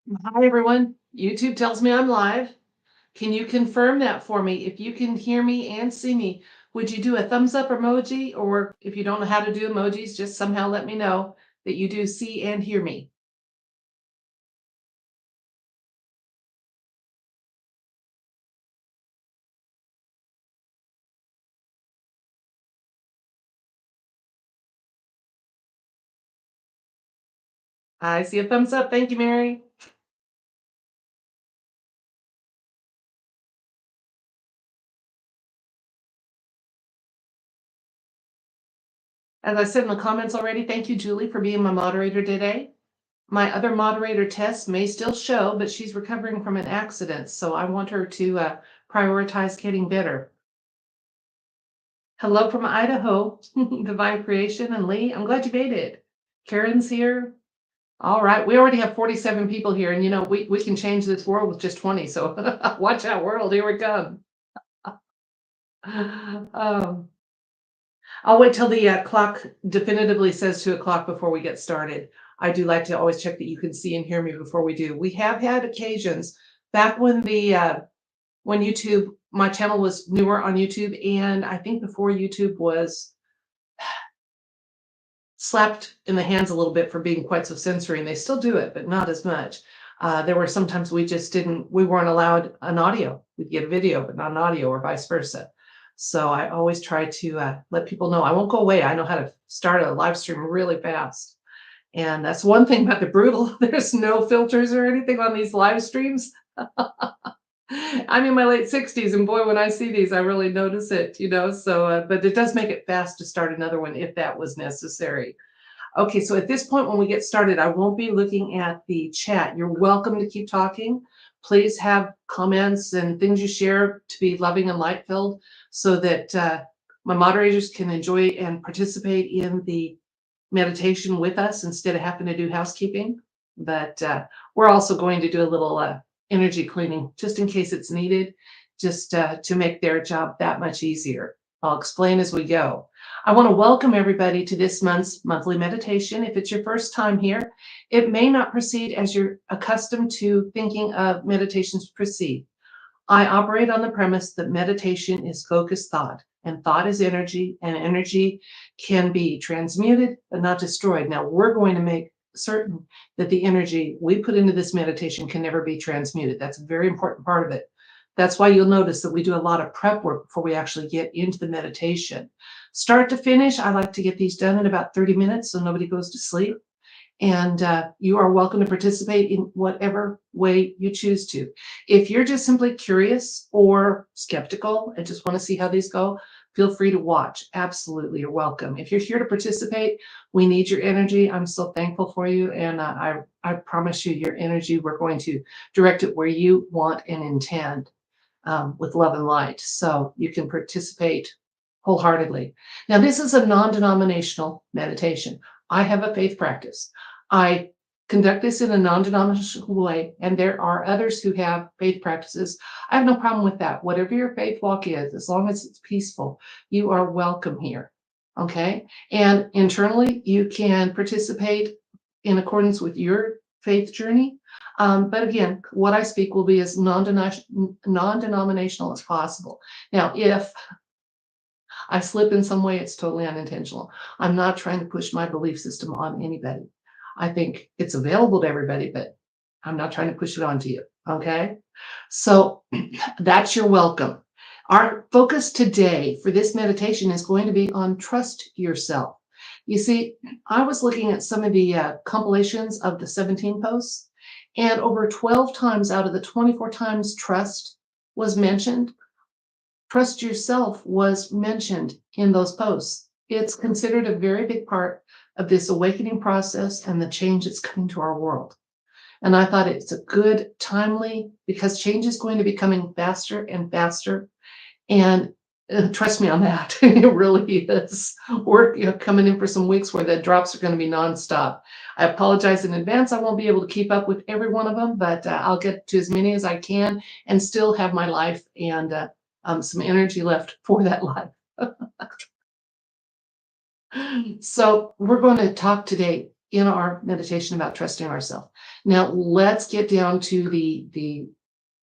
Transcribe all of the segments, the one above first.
Hi, everyone. YouTube tells me I'm live. Can you confirm that for me? If you can hear me and see me, would you do a thumbs up emoji? Or if you don't know how to do emojis, just somehow let me know that you do see and hear me. I see a thumbs up. Thank you, Mary. As I said in the comments already, thank you, Julie, for being my moderator today. My other moderator, Tess, may still show, but she's recovering from an accident, so I want her to prioritize getting better. Hello from Idaho, Divine Creation, and Lee. I'm glad you made it. Karen's here. All right. We already have 47 people here, and we can change this world with just 20. So watch out, world. Here we come. Um, I'll wait till the clock definitively says 2 o'clock before we get started. I do like to always check that you can see and hear me before we do. We have had occasions back when YouTube, my channel was newer on YouTube, and I think before YouTube was slapped in the hands a little bit for being quite so censoring. They still do it, but not as much. There were sometimes we weren't allowed an audio. We'd get a video, but not an audio, or vice versa. So I always try to let people know I won't go away. I know how to start a live stream really fast. And that's one thing about the brutal. There's no filters or anything on these live streams. I'm in my late 60s, and boy, when I see these, I really notice it. So, but it does make it fast to start another one if that was necessary. Okay, so at this point, when we get started, I won't be looking at the chat. You're welcome to keep talking. Please have comments and things you share to be loving and light-filled so that my moderators can enjoy and participate in the meditation with us instead of having to do housekeeping. But we're also going to do a little energy cleaning just in case it's needed, just to make their job that much easier. I'll explain as we go. I want to welcome everybody to this month's monthly meditation. If it's your first time here, it may not proceed as you're accustomed to thinking of meditations proceed. I operate on the premise that meditation is focused thought, and thought is energy, and energy can be transmuted but not destroyed. Now, we're going to make certain that the energy we put into this meditation can never be transmuted. That's a very important part of it. That's why you'll notice that we do a lot of prep work before we actually get into the meditation. Start to finish, I like to get these done in about 30 minutes so nobody goes to sleep. And you are welcome to participate in whatever way you choose to. If you're just simply curious or skeptical and just want to see how these go, feel free to watch. Absolutely, you're welcome. If you're here to participate, we need your energy. I'm so thankful for you, and I promise you your energy, we're going to direct it where you want and intend, with love and light, so you can participate wholeheartedly. Now, this is a non-denominational meditation. I have a faith practice. I conduct this in a non-denominational way, and there are others who have faith practices. I have no problem with that. Whatever your faith walk is, as long as it's peaceful, you are welcome here. Okay? And internally, you can participate in accordance with your faith journey. But again, what I speak will be as non-denominational as possible. Now, if I slip in some way, it's totally unintentional. I'm not trying to push my belief system on anybody. I think it's available to everybody, but I'm not trying to push it onto you. Okay? So that's your welcome. Our focus today for this meditation is going to be on trust yourself. You see, I was looking at some of the compilations of the 17 posts, and over 12 times out of the 24 times trust was mentioned, trust yourself was mentioned in those posts. It's considered a very big part of this awakening process and the change that's coming to our world. And I thought it's a good, timely, because change is going to be coming faster and faster. And trust me on that, it really is. We're coming in for some weeks where the drops are going to be nonstop. I apologize in advance. I won't be able to keep up with every one of them, but I'll get to as many as I can and still have my life and some energy left for that life. So we're going to talk today. in our meditation about trusting ourselves. Now, let's get down to the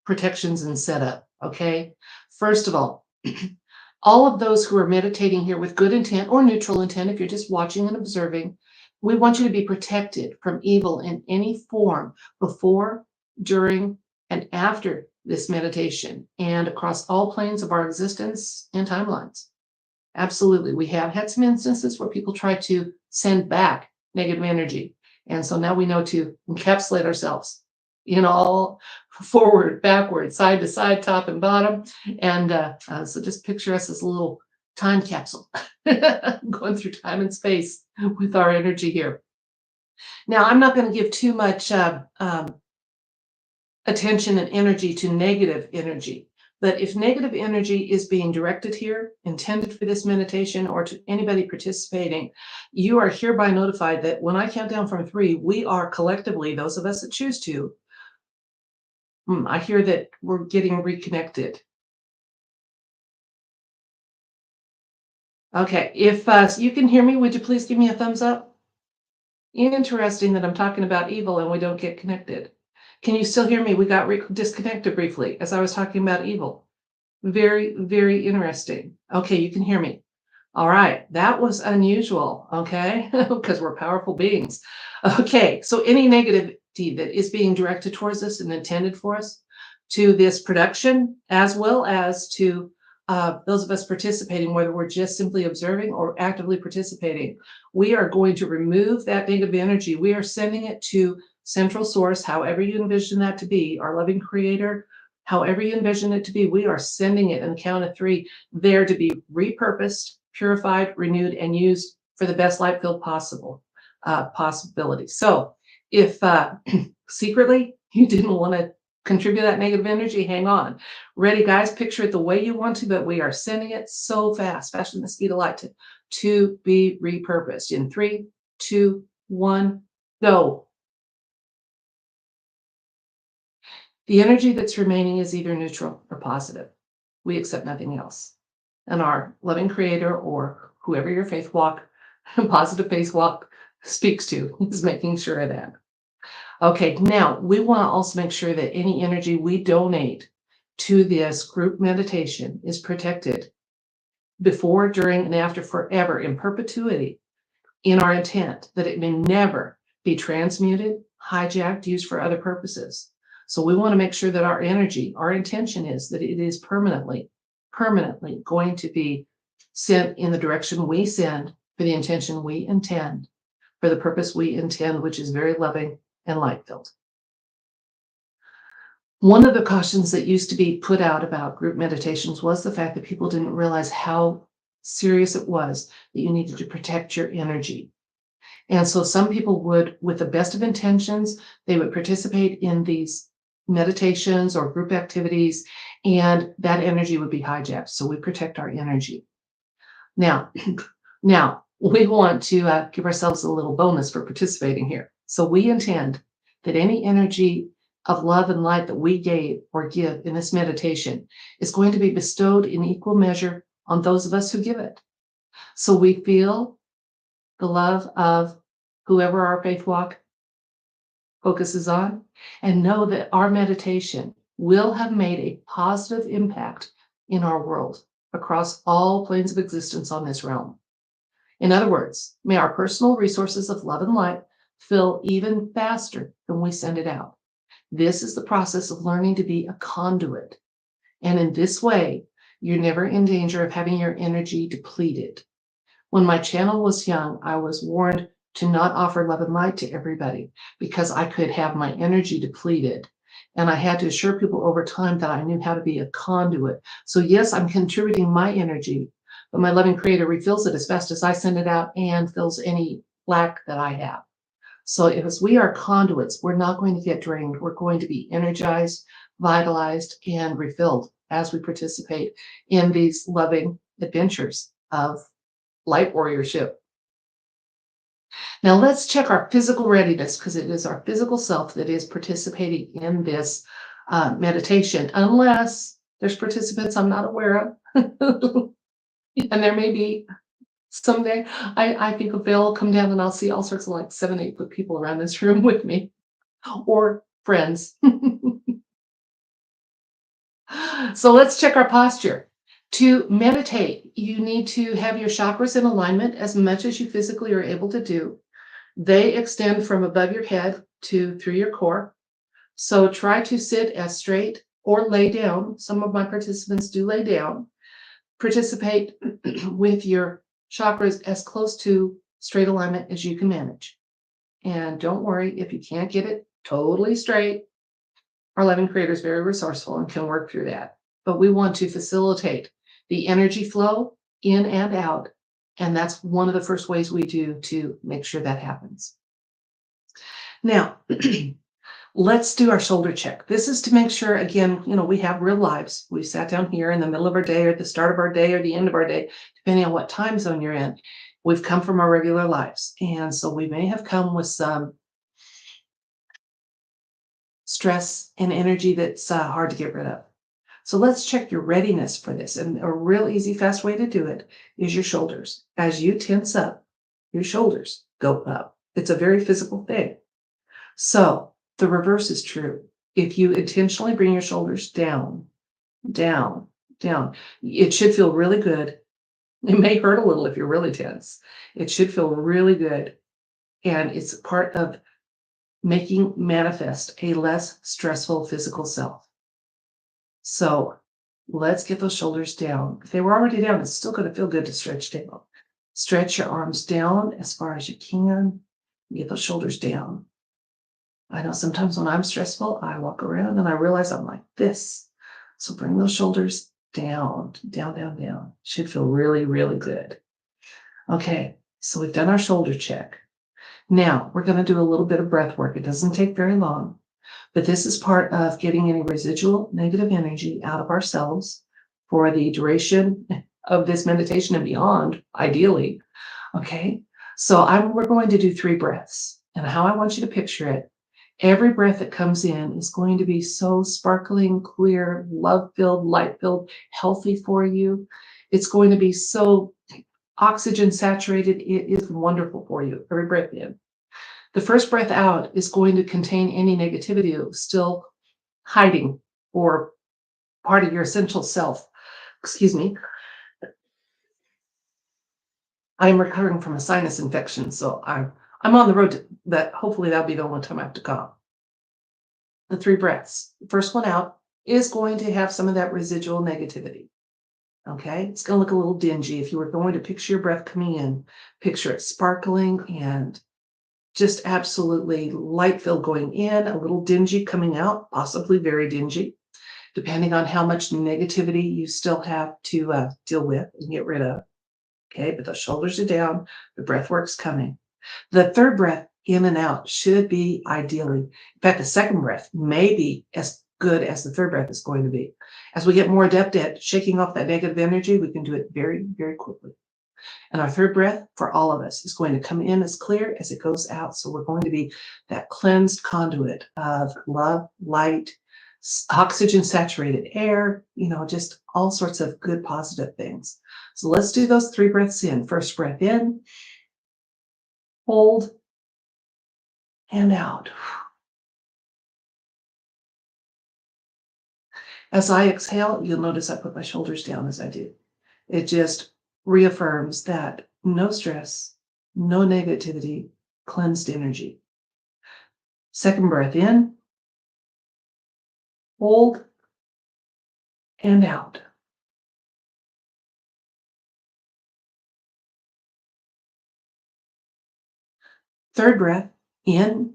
protections and setup, okay? First of all of those who are meditating here with good intent or neutral intent, if you're just watching and observing, we want you to be protected from evil in any form before, during, and after this meditation and across all planes of our existence and timelines. Absolutely. We have had some instances where people try to send back negative energy. And so now we know to encapsulate ourselves in all forward, backward, side to side, top and bottom. And so just picture us as a little time capsule going through time and space with our energy here. Now, I'm not going to give too much attention and energy to negative energy. But if negative energy is being directed here, intended for this meditation, or to anybody participating, you are hereby notified that when I count down from 3, we are collectively, those of us that choose to, I hear that we're getting reconnected. Okay, if you can hear me, would you please give me a thumbs up? Interesting that I'm talking about evil and we don't get connected. Can you still hear me? We got disconnected briefly as I was talking about evil. Very, very interesting. Okay, you can hear me. All right, that was unusual, okay, because we're powerful beings. Okay, so any negativity that is being directed towards us and intended for us to this production, as well as to those of us participating, whether we're just simply observing or actively participating, we are going to remove that negative energy. We are sending it to central source, however you envision that to be, our loving creator, however you envision it to be, we are sending it in the count of 3 there to be repurposed, purified, renewed, and used for the best light-filled possibility. So if secretly you didn't want to contribute that negative energy, hang on. Ready, guys? Picture it the way you want to, but we are sending it so fast, faster than the speed of light, to be repurposed. In 3, 2, 1, go. The energy that's remaining is either neutral or positive. We accept nothing else. And our loving creator, or whoever your faith walk, positive faith walk speaks to, is making sure of that. Okay, now we want to also make sure that any energy we donate to this group meditation is protected before, during, and after, forever, in perpetuity, in our intent, that it may never be transmuted, hijacked, used for other purposes. So we want to make sure that our energy, our intention is that it is permanently going to be sent in the direction we send, for the intention we intend, for the purpose we intend, which is very loving and light-filled. One of the cautions that used to be put out about group meditations was the fact that people didn't realize how serious it was that you needed to protect your energy. And so some people would, with the best of intentions, they would participate in these meditations or group activities, and that energy would be hijacked. So we protect our energy. Now we want to give ourselves a little bonus for participating here. So we intend that any energy of love and light that we gave or give in this meditation is going to be bestowed in equal measure on those of us who give it. So we feel the love of whoever our faith walk focuses on, and know that our meditation will have made a positive impact in our world across all planes of existence on this realm. In other words, may our personal resources of love and light fill even faster than we send it out. This is the process of learning to be a conduit. And in this way, you're never in danger of having your energy depleted. When my channel was young, I was warned to not offer love and light to everybody because I could have my energy depleted. And I had to assure people over time that I knew how to be a conduit. So yes, I'm contributing my energy, but my loving creator refills it as fast as I send it out and fills any lack that I have. So as we are conduits, we're not going to get drained. We're going to be energized, vitalized, and refilled as we participate in these loving adventures of light warriorship. Now let's check our physical readiness, because it is our physical self that is participating in this meditation, unless there's participants I'm not aware of, and there may be. Someday, I think if they'll come down and I'll see all sorts of like 7, 8 foot people around this room with me or friends. So let's check our posture. To meditate, you need to have your chakras in alignment as much as you physically are able to do. They extend from above your head to through your core. So try to sit as straight or lay down. Some of my participants do lay down. Participate with your chakras as close to straight alignment as you can manage. And don't worry if you can't get it totally straight. Our loving creator is very resourceful and can work through that. But we want to facilitate the energy flow in and out. And that's one of the first ways we do to make sure that happens. Now, let's do our shoulder check. This is to make sure, again, we have real lives. We sat down here in the middle of our day or the start of our day or the end of our day, depending on what time zone you're in. We've come from our regular lives. And so we may have come with some stress and energy that's hard to get rid of. So let's check your readiness for this. And a real easy, fast way to do it is your shoulders. As you tense up, your shoulders go up. It's a very physical thing. So the reverse is true. If you intentionally bring your shoulders down, down, down, it should feel really good. It may hurt a little if you're really tense. It should feel really good. And it's part of making manifest a less stressful physical self. So let's get those shoulders down. If they were already down, it's still going to feel good to stretch down. Stretch your arms down as far as you can. Get those shoulders down. I know sometimes when I'm stressful, I walk around and I realize I'm like this. So bring those shoulders down, down, down, down. Should feel really, really good. Okay, so we've done our shoulder check. Now we're going to do a little bit of breath work. It doesn't take very long, but this is part of getting any residual negative energy out of ourselves for the duration of this meditation and beyond, ideally. Okay, so we're going to do 3 breaths. And how I want you to picture it, every breath that comes in is going to be so sparkling, clear, love-filled, light-filled, healthy for you. It's going to be so oxygen saturated. It is wonderful for you, every breath in. The first breath out is going to contain any negativity that was still hiding or part of your essential self. Excuse me. I'm recovering from a sinus infection, so I'm on the road to that. Hopefully that'll be the only time I have to cough. The 3 breaths. The first one out is going to have some of that residual negativity. Okay, it's going to look a little dingy. If you were going to picture your breath coming in, picture it sparkling and just absolutely light-filled going in, a little dingy coming out, possibly very dingy, depending on how much negativity you still have to deal with and get rid of. Okay, but the shoulders are down, the breath work's coming. The third breath in and out should be ideally, in fact, the second breath may be as good as the third breath is going to be. As we get more adept at shaking off that negative energy, we can do it very, very quickly. And our third breath for all of us is going to come in as clear as it goes out. So we're going to be that cleansed conduit of love, light, oxygen saturated air, just all sorts of good positive things. So let's do those 3 breaths in. First breath in, hold, and out. As I exhale, you'll notice I put my shoulders down as I do. It just reaffirms that no stress, no negativity, cleansed energy. Second breath in, hold, and out. Third breath in,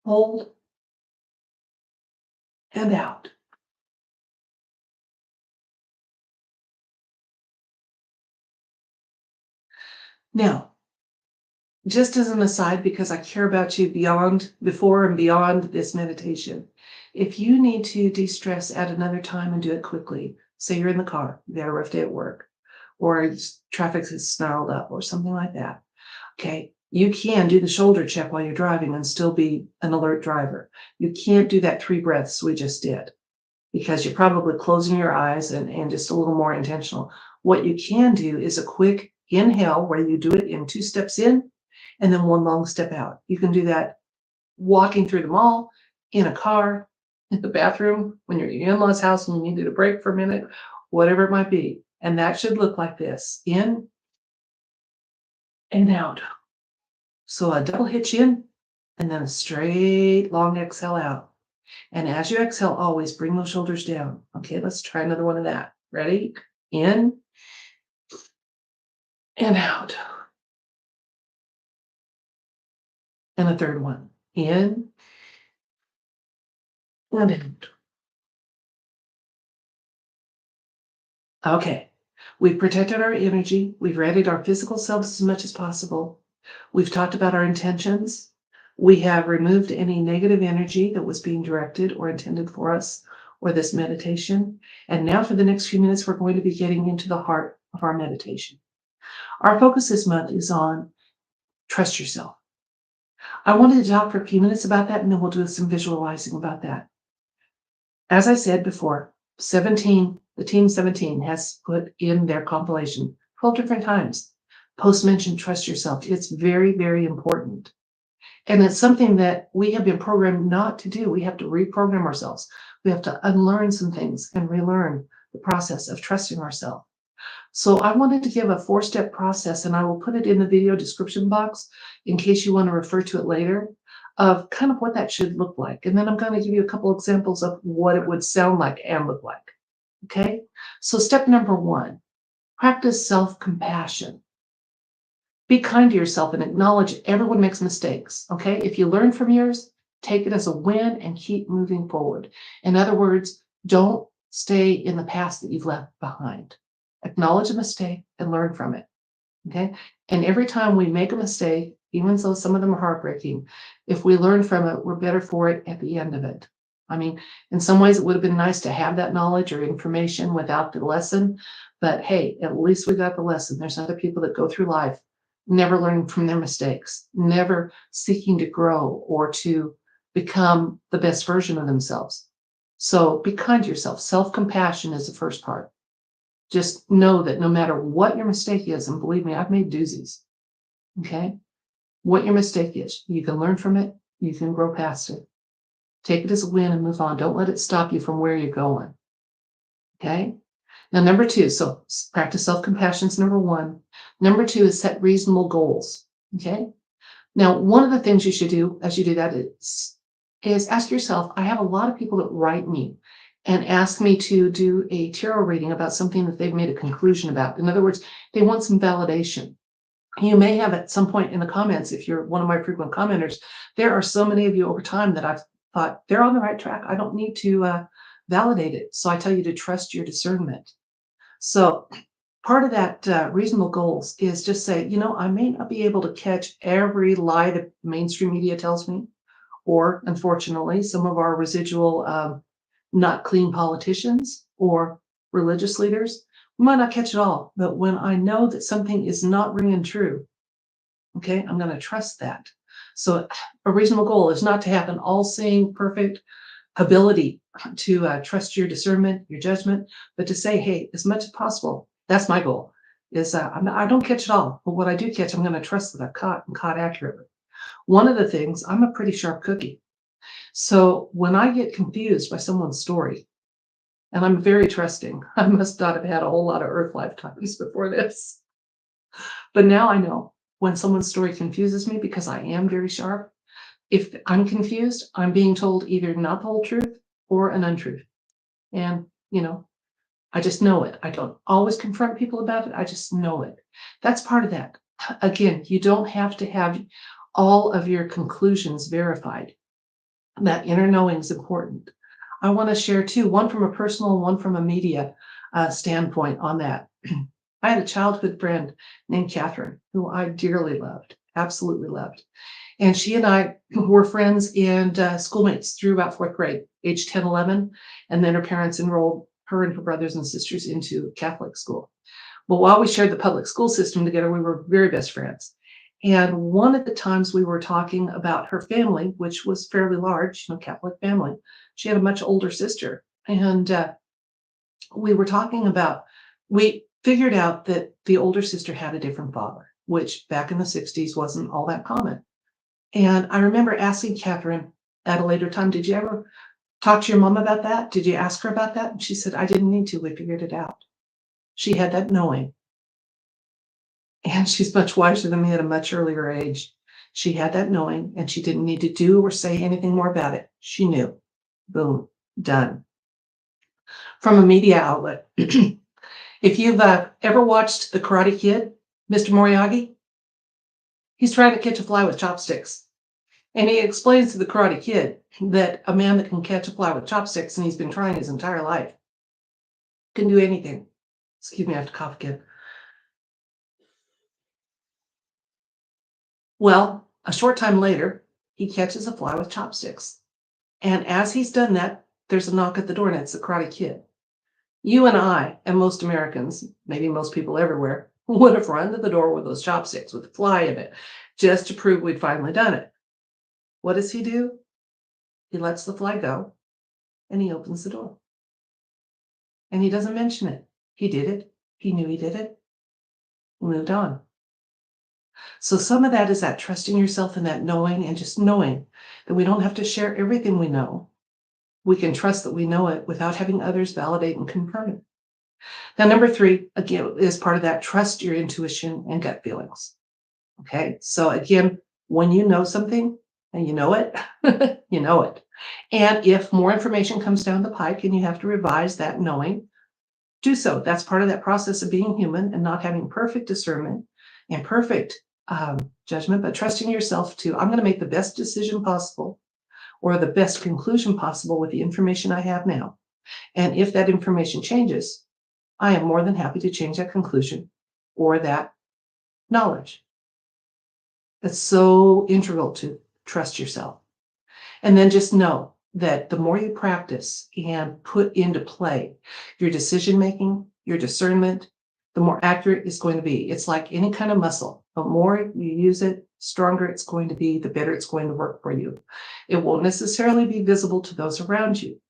hold, and out. Now, just as an aside, because I care about you before and beyond this meditation, if you need to de-stress at another time and do it quickly, say you're in the car, you got a rough day at work, or traffic is snarled up or something like that, okay, you can do the shoulder check while you're driving and still be an alert driver. You can't do that 3 breaths we just did because you're probably closing your eyes and just a little more intentional. What you can do is a quick inhale where you do it in 2 steps in and then 1 long step out. You can do that walking through the mall, in a car, in the bathroom, when you're at your in-laws' house and you needed a break for a minute, whatever it might be. And that should look like this: in and out. So a double hitch in and then a straight long exhale out. And as you exhale, always bring those shoulders down. Okay, let's try another one of that. Ready? In and out. And a third one. In and out. Okay. We've protected our energy. We've readied our physical selves as much as possible. We've talked about our intentions. We have removed any negative energy that was being directed or intended for us or this meditation. And now for the next few minutes, we're going to be getting into the heart of our meditation. Our focus this month is on trust yourself. I wanted to talk for a few minutes about that, and then we'll do some visualizing about that. As I said before, the Team 17 has put in their compilation 12 different times. Post mentioned trust yourself. It's very, very important. And it's something that we have been programmed not to do. We have to reprogram ourselves. We have to unlearn some things and relearn the process of trusting ourselves. So I wanted to give a 4-step process, and I will put it in the video description box in case you want to refer to it later, of kind of what that should look like. And then I'm going to give you a couple examples of what it would sound like and look like. Okay? So step number 1, practice self-compassion. Be kind to yourself and acknowledge everyone makes mistakes. Okay? If you learn from yours, take it as a win and keep moving forward. In other words, don't stay in the past that you've left behind. Acknowledge a mistake and learn from it. Okay? And every time we make a mistake, even though some of them are heartbreaking, if we learn from it, we're better for it at the end of it. I mean, in some ways, it would have been nice to have that knowledge or information without the lesson. But hey, at least we got the lesson. There's other people that go through life never learning from their mistakes, never seeking to grow or to become the best version of themselves. So be kind to yourself. Self-compassion is the first part. Just know that no matter what your mistake is, and believe me, I've made doozies, okay? What your mistake is, you can learn from it, you can grow past it. Take it as a win and move on. Don't let it stop you from where you're going, okay? Now, number 2, so practice self-compassion is number 1. Number 2 is set reasonable goals, okay? Now, one of the things you should do as you do that is ask yourself, I have a lot of people that write me and ask me to do a tarot reading about something that they've made a conclusion about. In other words, they want some validation. You may have at some point in the comments, if you're one of my frequent commenters, there are so many of you over time that I've thought they're on the right track. I don't need to validate it. So I tell you to trust your discernment. So part of that reasonable goals is just say, I may not be able to catch every lie that mainstream media tells me, or unfortunately, some of our residual not clean politicians or religious leaders. We might not catch it all, but when I know that something is not ringing true, okay, I'm going to trust that. So a reasonable goal is not to have an all-seeing, perfect ability to trust your discernment, your judgment, but to say, hey, as much as possible, that's my goal, is I don't catch it all, but what I do catch, I'm going to trust that I've caught and caught accurately. One of the things, I'm a pretty sharp cookie. So when I get confused by someone's story, and I'm very trusting, I must not have had a whole lot of earth lifetimes before this. But now I know when someone's story confuses me because I am very sharp. If I'm confused, I'm being told either not the whole truth or an untruth. And, I just know it. I don't always confront people about it. I just know it. That's part of that. Again, you don't have to have all of your conclusions verified. That inner knowing is important. I want to share 2, one from a personal, one from a media standpoint on that. I had a childhood friend named Catherine, who I dearly loved, absolutely loved. And she and I were friends and schoolmates through about 4th grade, age 10, 11. And then her parents enrolled her and her brothers and sisters into Catholic school. Well, while we shared the public school system together, we were very best friends. And one of the times we were talking about her family, which was fairly large, Catholic family. She had a much older sister. And we were talking about, figured out that the older sister had a different father, which back in the 60s wasn't all that common. And I remember asking Catherine at a later time, did you ever talk to your mom about that? Did you ask her about that? And she said, I didn't need to. We figured it out. She had that knowing. And she's much wiser than me at a much earlier age. She had that knowing, and she didn't need to do or say anything more about it. She knew. Boom, done. From a media outlet. If you've ever watched The Karate Kid, Mr. Moriarty, he's trying to catch a fly with chopsticks. And he explains to the Karate Kid that a man that can catch a fly with chopsticks, and he's been trying his entire life, can do anything. Excuse me, I have to cough again. Well, a short time later, he catches a fly with chopsticks. And as he's done that, there's a knock at the door, and it's the Karate Kid. You and I, and most Americans, maybe most people everywhere, would have run to the door with those chopsticks with a fly in it, just to prove we'd finally done it. What does he do? He lets the fly go, and he opens the door. And he doesn't mention it. He did it. He knew he did it. He moved on. So some of that is that trusting yourself and that knowing, and just knowing that we don't have to share everything we know. We can trust that we know it without having others validate and confirm it. Now, number 3, again, is part of that: trust your intuition and gut feelings. Okay, so again, when you know something and you know it, you know it. And if more information comes down the pike and you have to revise that knowing, do so. That's part of that process of being human and not having perfect discernment and perfect judgment, but trusting yourself to, I'm going to make the best decision possible or the best conclusion possible with the information I have now. And if that information changes, I am more than happy to change that conclusion or that knowledge. It's so integral to trust yourself. And then just know that the more you practice and put into play your decision making, your discernment, the more accurate it's going to be. It's like any kind of muscle. The more you use it, stronger it's going to be, the better it's going to work for you. It won't necessarily be visible to those around you,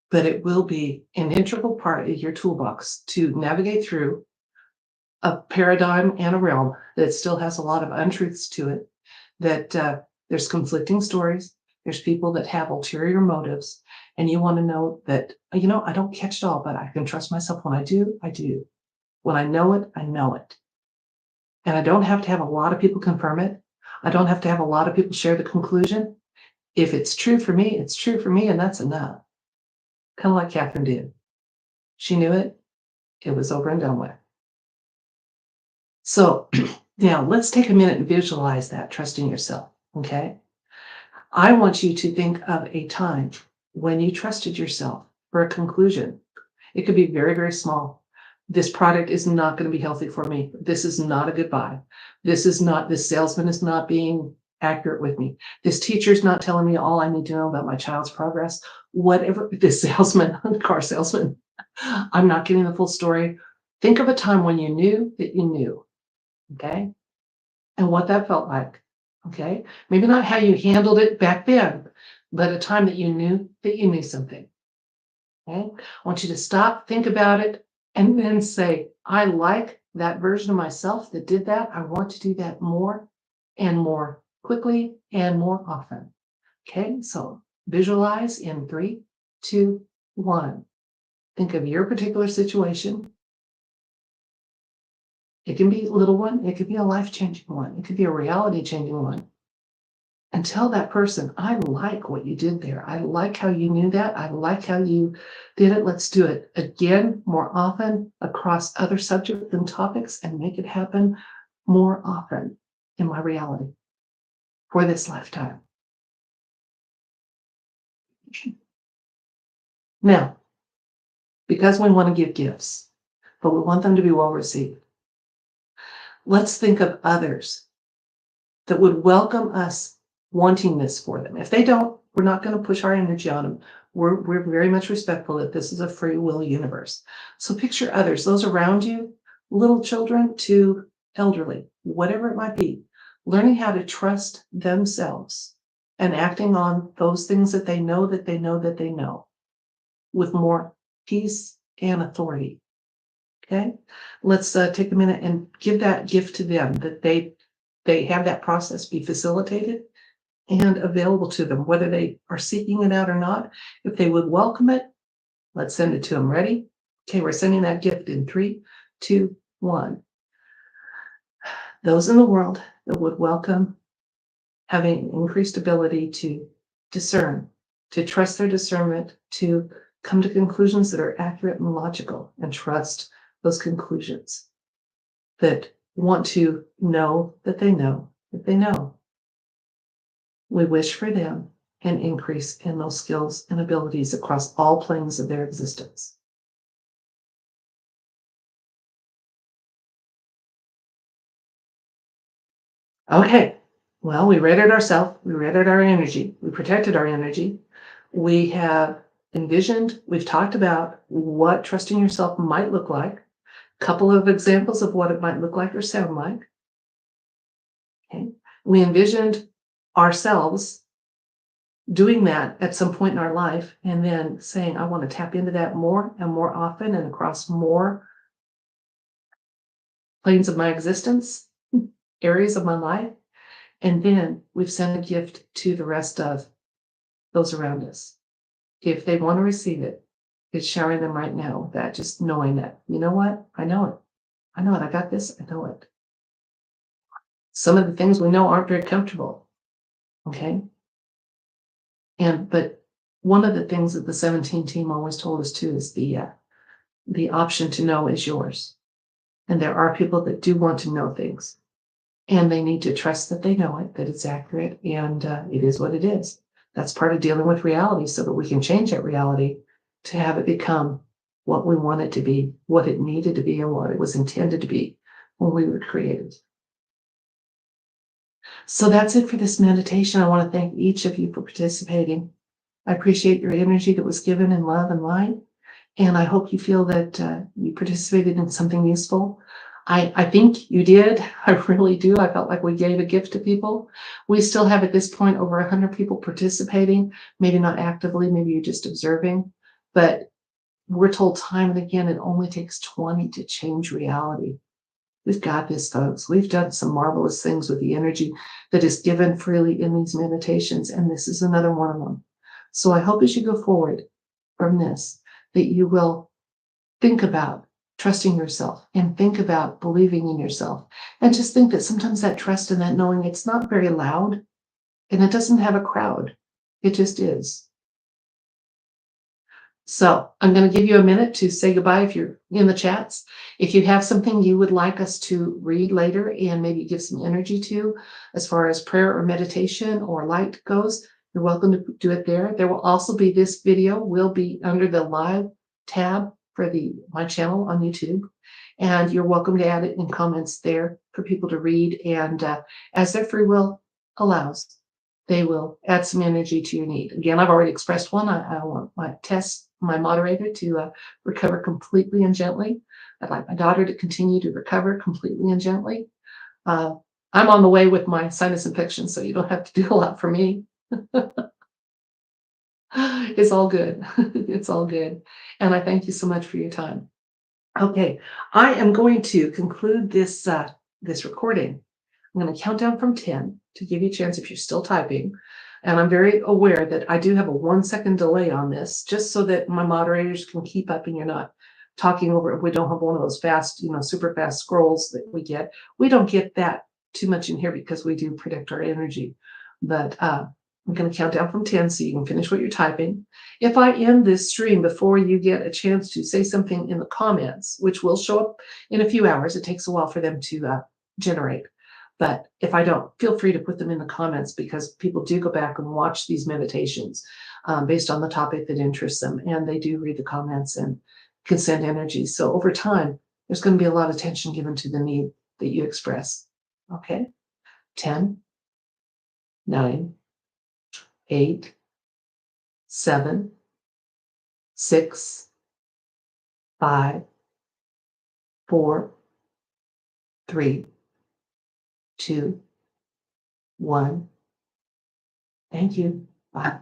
but it will be an integral part of your toolbox to navigate through a paradigm and a realm that still has a lot of untruths to it, that there's conflicting stories, there's people that have ulterior motives, and you want to know that, I don't catch it all, but I can trust myself. When I do, I do. When I know it, I know it. And I don't have to have a lot of people confirm it. I don't have to have a lot of people share the conclusion. If it's true for me, it's true for me, and that's enough. Kind of like Catherine did. She knew it. It was over and done with. So now let's take a minute and visualize that, trusting yourself, okay? I want you to think of a time when you trusted yourself for a conclusion. It could be very, very small. This product is not going to be healthy for me. This is not a good buy. This salesman is not being accurate with me. This teacher's not telling me all I need to know about my child's progress. Whatever, this salesman, car salesman, I'm not getting the full story. Think of a time when you knew that you knew, okay? And what that felt like, okay? Maybe not how you handled it back then, but a time that you knew something, okay? I want you to stop, think about it, and then say, I like that version of myself that did that. I want to do that more and more quickly and more often. Okay, so visualize in 3, 2, 1. Think of your particular situation. It can be a little one, it could be a life-changing one, it could be a reality-changing one. And tell that person, I like what you did there. I like how you knew that. I like how you did it. Let's do it again, more often, across other subjects and topics, and make it happen more often in my reality for this lifetime. Now, because we want to give gifts, but we want them to be well received, let's think of others that would welcome us wanting this for them. If they don't, we're not going to push our energy on them. We're very much respectful that this is a free will universe. So picture others, those around you, little children to elderly, whatever it might be, learning how to trust themselves and acting on those things that they know that they know that they know with more peace and authority. Okay, let's take a minute and give that gift to them, that they have that process be facilitated and available to them, whether they are seeking it out or not. If they would welcome it, let's send it to them. Ready? Okay, we're sending that gift in 3, 2, 1. Those in the world that would welcome having increased ability to discern, to trust their discernment, to come to conclusions that are accurate and logical, and trust those conclusions, that want to know that they know that they know. We wish for them an increase in those skills and abilities across all planes of their existence. Okay, well, we read it ourselves, we read it our energy, we protected our energy, we have envisioned, we've talked about what trusting yourself might look like, a couple of examples of what it might look like or sound like. Okay, we envisioned ourselves doing that at some point in our life and then saying, I want to tap into that more and more often and across more planes of my existence, areas of my life. And then we've sent a gift to the rest of those around us. If they want to receive it, it's showering them right now with that, just knowing that, you know what? I know it. I know it. I got this. I know it. Some of the things we know aren't very comfortable. Okay. But one of the things that the 17 team always told us too is the option to know is yours. And there are people that do want to know things, and they need to trust that they know it, that it's accurate, and it is what it is. That's part of dealing with reality, so that we can change that reality to have it become what we want it to be, what it needed to be, and what it was intended to be when we were created. So that's it for this meditation. I want to thank each of you for participating. I appreciate your energy that was given in love and light. And I hope you feel that you participated in something useful. I think you did. I really do. I felt like we gave a gift to people. We still have at this point over 100 people participating, maybe not actively, maybe you're just observing. But we're told time and again, it only takes 20 to change reality. We've got this, folks. We've done some marvelous things with the energy that is given freely in these meditations, and this is another one of them. So I hope as you go forward from this, that you will think about trusting yourself and think about believing in yourself. And just think that sometimes that trust and that knowing, it's not very loud and it doesn't have a crowd. It just is. So I'm going to give you a minute to say goodbye if you're in the chats. If you have something you would like us to read later and maybe give some energy to, as far as prayer or meditation or light goes, you're welcome to do it there. There will also be, this video will be under the live tab for my channel on YouTube. And you're welcome to add it in comments there for people to read. And as their free will allows, they will add some energy to your need. Again, I've already expressed one. I want my moderator to recover completely and gently. I'd like my daughter to continue to recover completely and gently. I'm on the way with my sinus infection, so you don't have to do a lot for me. It's all good. It's all good. And I thank you so much for your time. Okay, I am going to conclude this recording. I'm going to count down from 10 to give you a chance if you're still typing. And I'm very aware that I do have a 1-second delay on this, just so that my moderators can keep up and you're not talking over. We don't have one of those fast, super fast scrolls that we get. We don't get that too much in here because we do protect our energy. But I'm going to count down from 10 so you can finish what you're typing. If I end this stream before you get a chance to say something in the comments, which will show up in a few hours, it takes a while for them to generate. But if I don't, feel free to put them in the comments, because people do go back and watch these meditations based on the topic that interests them. And they do read the comments and can send energy. So over time, there's going to be a lot of attention given to the need that you express. Okay? 10, 9, 8, 7, 6, 5, 4, 3, 2, 1. Thank you. Bye.